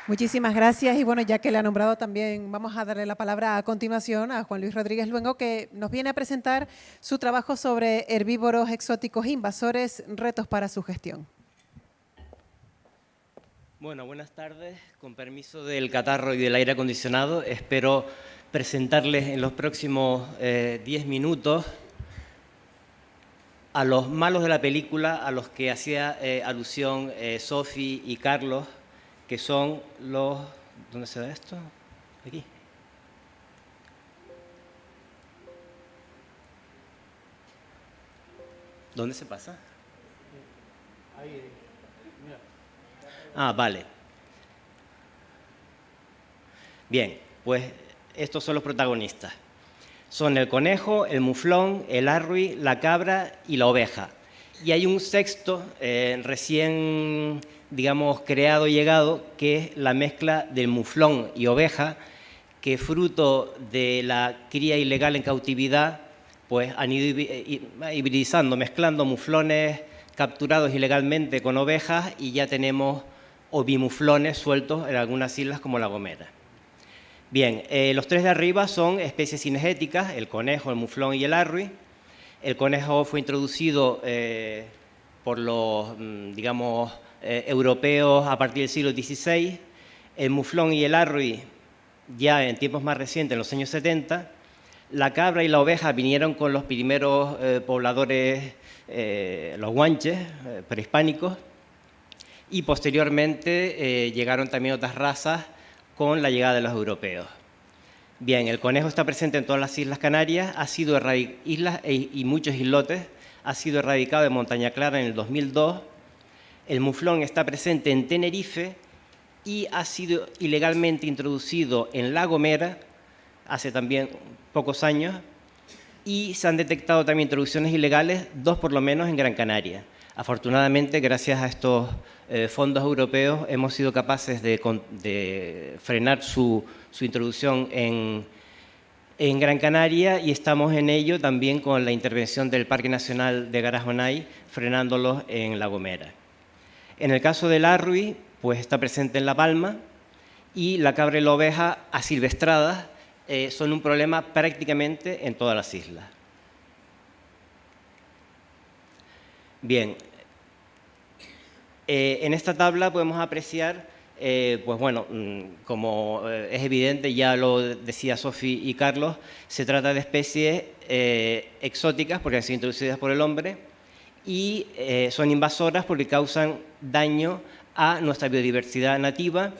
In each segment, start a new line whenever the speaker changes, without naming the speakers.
Muchísimas gracias. Y bueno, ya que le ha nombrado también, vamos a darle la palabra a continuación a Juan Luis Rodríguez Luengo, que nos viene a presentar su trabajo sobre herbívoros exóticos invasores, retos para su gestión.
Bueno, buenas tardes. Con permiso del catarro y del aire acondicionado, espero presentarles en los próximos 10 minutos a los malos de la película, a los que hacía alusión Sofi y Carlos, que son los... ¿Dónde se da esto? Aquí. ¿Dónde se pasa? Ahí. Ah, vale. Bien, pues estos son los protagonistas. Son el conejo, el muflón, el arruy, la cabra y la oveja. Y hay un sexto recién, digamos, creado y llegado, que es la mezcla del muflón y oveja, que fruto de la cría ilegal en cautividad, pues han ido hibridizando, mezclando muflones capturados ilegalmente con ovejas y ya tenemos ovimuflones sueltos en algunas islas como La Gomera. Bien, los tres de arriba son especies cinegéticas, el conejo, el muflón y el arruy. El conejo fue introducido por los, digamos, europeos a partir del siglo XVI. El muflón y el arruy ya en tiempos más recientes, en los años 70. La cabra y la oveja vinieron con los primeros pobladores, los guanches, prehispánicos. Y posteriormente llegaron también otras razas con la llegada de los europeos. Bien, el conejo está presente en todas las Islas Canarias, ha sido islas y muchos islotes, ha sido erradicado de Montaña Clara en el 2002. El muflón está presente en Tenerife y ha sido ilegalmente introducido en La Gomera hace también pocos años, y se han detectado también introducciones ilegales, 2 por lo menos en Gran Canaria. Afortunadamente, gracias a estos fondos europeos, hemos sido capaces de frenar su introducción en Gran Canaria, y estamos en ello también con la intervención del Parque Nacional de Garajonay, frenándolos en La Gomera. En el caso del arruy, pues está presente en La Palma, y la cabra y la oveja asilvestradas son un problema prácticamente en todas las islas. Bien, en esta tabla podemos apreciar, pues bueno, como es evidente, ya lo decía Sofi y Carlos, se trata de especies exóticas porque han sido introducidas por el hombre y son invasoras porque causan daño a nuestra biodiversidad nativa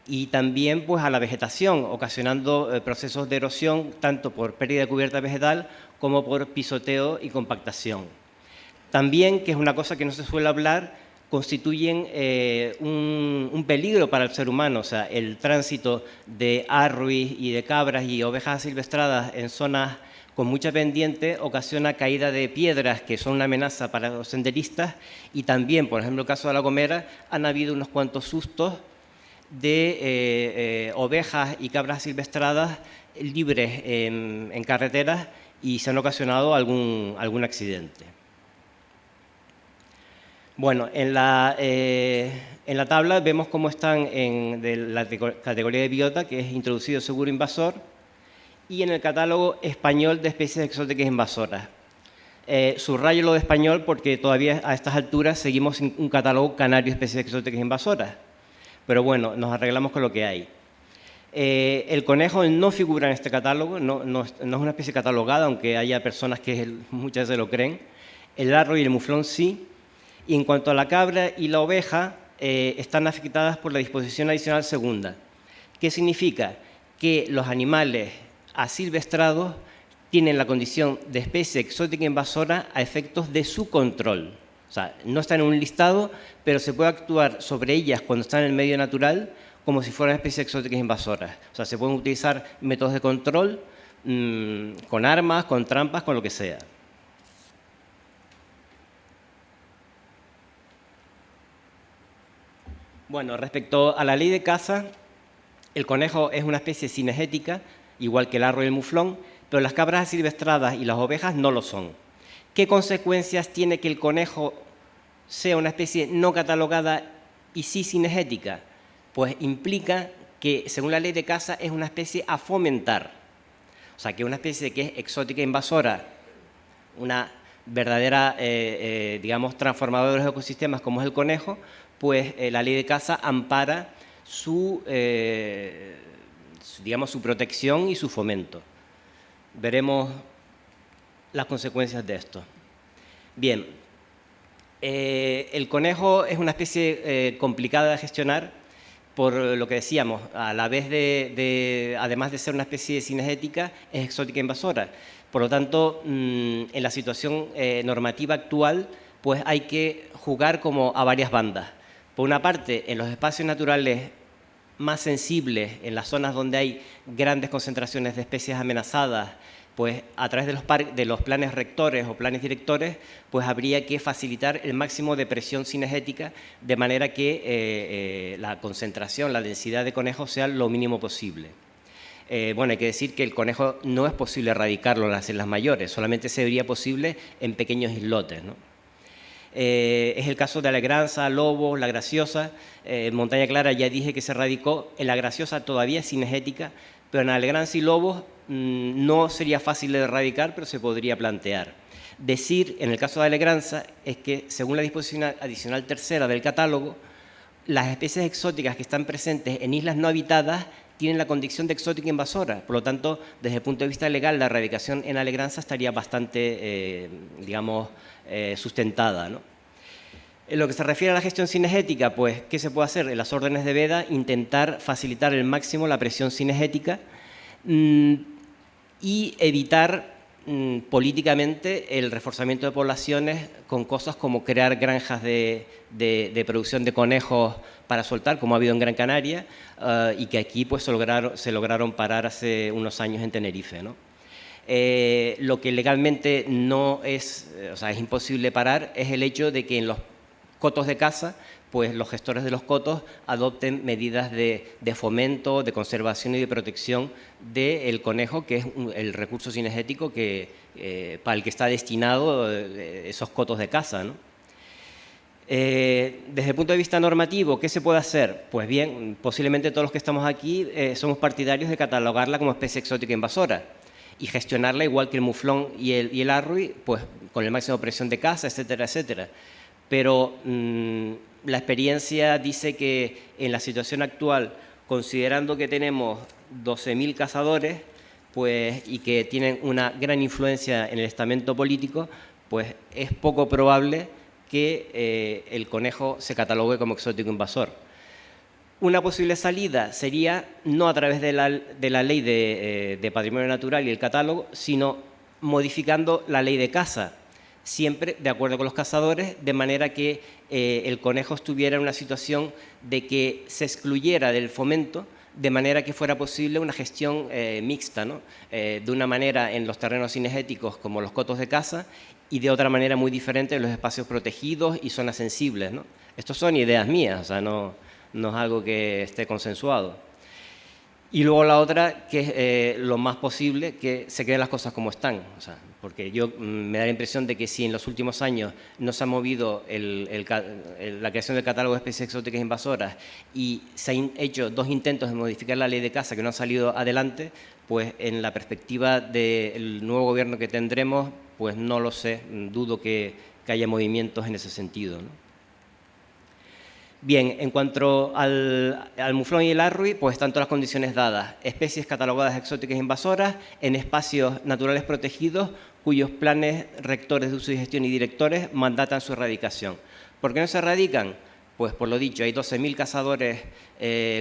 y también pues, a la vegetación, ocasionando procesos de erosión tanto por pérdida de cubierta vegetal como por pisoteo y compactación. También, que es una cosa que no se suele hablar, constituyen un peligro para el ser humano. O sea, el tránsito de arruis y de cabras y ovejas asilvestradas en zonas con mucha pendiente ocasiona caída de piedras que son una amenaza para los senderistas, y también, por ejemplo, en el caso de La Gomera, han habido unos cuantos sustos de ovejas y cabras silvestradas libres en carreteras y se han ocasionado algún accidente. Bueno, en la tabla vemos cómo están de la categoría de biota, que es introducido seguro invasor, y en el catálogo español de especies exóticas invasoras. Subrayo lo de español porque todavía a estas alturas seguimos sin un catálogo canario de especies exóticas invasoras. Pero bueno, nos arreglamos con lo que hay. El conejo no figura en este catálogo, no es una especie catalogada, aunque haya personas que muchas veces lo creen. El arruy y el muflón sí. Y en cuanto a la cabra y la oveja, están afectadas por la disposición adicional segunda. ¿Qué significa? Que los animales asilvestrados tienen la condición de especie exótica invasora a efectos de su control. O sea, no están en un listado, pero se puede actuar sobre ellas cuando están en el medio natural como si fueran especies exóticas invasoras. O sea, se pueden utilizar métodos de control con armas, con trampas, con lo que sea. Bueno, respecto a la ley de caza, el conejo es una especie cinegética, igual que el arruy y el muflón, pero las cabras asilvestradas y las ovejas no lo son. ¿Qué consecuencias tiene que el conejo sea una especie no catalogada y sí cinegética? pues implica que, según la ley de caza, es una especie a fomentar. O sea, que una especie que es exótica e invasora, una verdadera, digamos, transformadora de los ecosistemas como es el conejo, pues la ley de caza ampara digamos, su protección y su fomento. Veremos las consecuencias de esto. Bien, el conejo es una especie complicada de gestionar por lo que decíamos, a la vez además de ser una especie cinegética, es exótica e invasora. Por lo tanto, en la situación normativa actual, pues hay que jugar como a varias bandas. Por una parte, en los espacios naturales más sensibles, en las zonas donde hay grandes concentraciones de especies amenazadas, pues a través de los planes rectores o planes directores, pues habría que facilitar el máximo de presión cinegética de manera que la concentración, la densidad de conejos sea lo mínimo posible. Bueno, hay que decir que el conejo no es posible erradicarlo en las islas mayores, solamente sería posible en pequeños islotes, ¿no? Es el caso de Alegranza, Lobos, La Graciosa. En Montaña Clara ya dije que se erradicó, en La Graciosa todavía es cinegética, pero en Alegranza y Lobos no sería fácil de erradicar, pero se podría plantear. Decir, en el caso de Alegranza, es que según la disposición adicional tercera del catálogo, las especies exóticas que están presentes en islas no habitadas tienen la condición de exótica invasora. Por lo tanto, desde el punto de vista legal, la erradicación en Alegranza estaría bastante, digamos, sustentada, ¿no? En lo que se refiere a la gestión cinegética, pues, ¿qué se puede hacer? En las órdenes de veda, intentar facilitar al máximo la presión cinegética y evitar políticamente el reforzamiento de poblaciones con cosas como crear granjas de producción de conejos para soltar, como ha habido en Gran Canaria, y que aquí pues, se lograron parar hace unos años en Tenerife, ¿no? Lo que legalmente no es, o sea, es imposible parar es el hecho de que en los cotos de caza, pues los gestores de los cotos adopten medidas de fomento, de conservación y de protección del conejo, que es el recurso cinegético para el que está destinado esos cotos de caza, ¿no? Desde el punto de vista normativo, ¿qué se puede hacer? Pues bien, posiblemente todos los que estamos aquí somos partidarios de catalogarla como especie exótica invasora y gestionarla igual que el muflón y el arrui, pues con el máximo de presión de caza, etcétera, etcétera. Pero la experiencia dice que en la situación actual, considerando que tenemos 12.000 cazadores pues, y que tienen una gran influencia en el estamento político, pues es poco probable que el conejo se catalogue como exótico invasor. Una posible salida sería no a través de la ley de patrimonio natural y el catálogo, sino modificando la ley de caza, siempre de acuerdo con los cazadores, de manera que el conejo estuviera en una situación de que se excluyera del fomento, de manera que fuera posible una gestión mixta, ¿no? De una manera en los terrenos cinegéticos como los cotos de caza y de otra manera muy diferente en los espacios protegidos y zonas sensibles, ¿no? Estos son ideas mías, o sea, no es algo que esté consensuado. Y luego la otra, que es lo más posible, que se queden las cosas como están. O sea, porque yo me da la impresión de que si en los últimos años no se ha movido la creación del catálogo de especies exóticas invasoras y se han hecho 2 intentos de modificar la ley de caza que no han salido adelante, pues en la perspectiva del nuevo gobierno que tendremos, pues no lo sé, dudo que haya movimientos en ese sentido, ¿no? Bien, en cuanto al muflón y el arrui, pues están todas las condiciones dadas. Especies catalogadas exóticas invasoras en espacios naturales protegidos cuyos planes rectores de uso y gestión y directores mandatan su erradicación. ¿Por qué no se erradican? Pues por lo dicho, hay 12.000 cazadores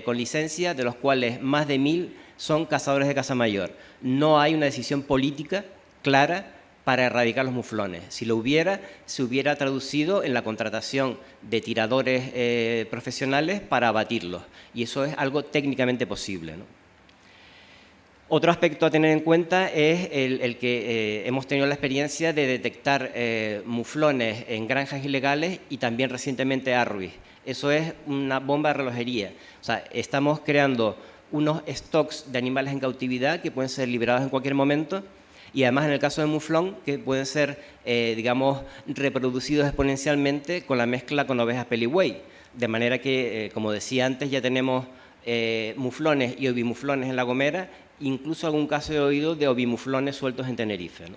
con licencia, de los cuales más de 1.000 son cazadores de caza mayor. No hay una decisión política clara para erradicar los muflones. Si lo hubiera, se hubiera traducido en la contratación de tiradores profesionales para abatirlos. Y eso es algo técnicamente posible, ¿no? Otro aspecto a tener en cuenta es el que hemos tenido la experiencia de detectar muflones en granjas ilegales y también recientemente arruis. Eso es una bomba de relojería. O sea, estamos creando unos stocks de animales en cautividad que pueden ser liberados en cualquier momento. Y además, en el caso del muflón, que pueden ser, digamos, reproducidos exponencialmente con la mezcla con ovejas peligüey, de manera que, como decía antes, ya tenemos muflones y ovimuflones en La Gomera, incluso algún caso he oído de ovimuflones sueltos en Tenerife, ¿no?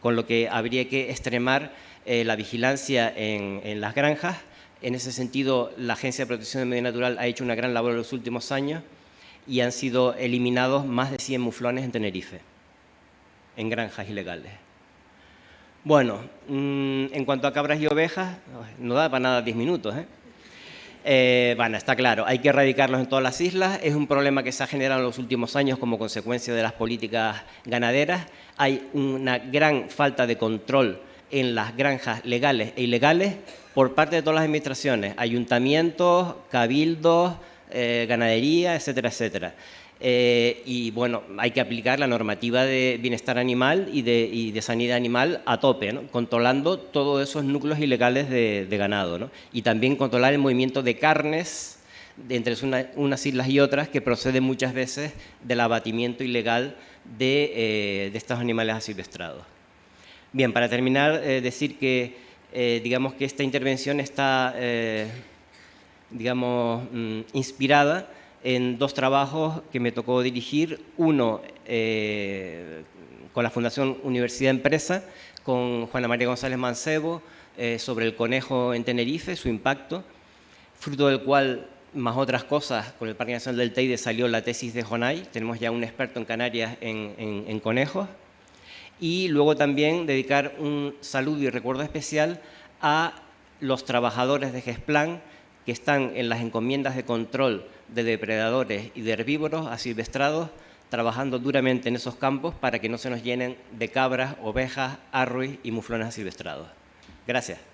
Con lo que habría que extremar la vigilancia en las granjas. En ese sentido, la Agencia de Protección del Medio Natural ha hecho una gran labor en los últimos años y han sido eliminados más de 100 muflones en Tenerife, en granjas ilegales. Bueno, en cuanto a cabras y ovejas, no da para nada 10 minutos, bueno, está claro, hay que erradicarlos en todas las islas. Es un problema que se ha generado en los últimos años como consecuencia de las políticas ganaderas. Hay una gran falta de control en las granjas legales e ilegales por parte de todas las administraciones, ayuntamientos, cabildos, ganadería, etcétera, etcétera. Y bueno, hay que aplicar la normativa de bienestar animal y de sanidad animal a tope, ¿no? Controlando todos esos núcleos ilegales de ganado, ¿no? Y también controlar el movimiento de carnes entre unas islas y otras, que procede muchas veces del abatimiento ilegal de estos animales asilvestrados. Bien, para terminar, decir que digamos que esta intervención está inspirada en dos trabajos que me tocó dirigir, uno con la Fundación Universidad Empresa, con Juana María González Mancebo, sobre el conejo en Tenerife, su impacto, fruto del cual, más otras cosas, con el Parque Nacional del Teide salió la tesis de Jonay. Tenemos ya un experto en Canarias en conejos. Y luego también dedicar un saludo y recuerdo especial a los trabajadores de GESPLAN que están en las encomiendas de control de depredadores y de herbívoros asilvestrados, trabajando duramente en esos campos para que no se nos llenen de cabras, ovejas, arruis y muflones asilvestrados. Gracias.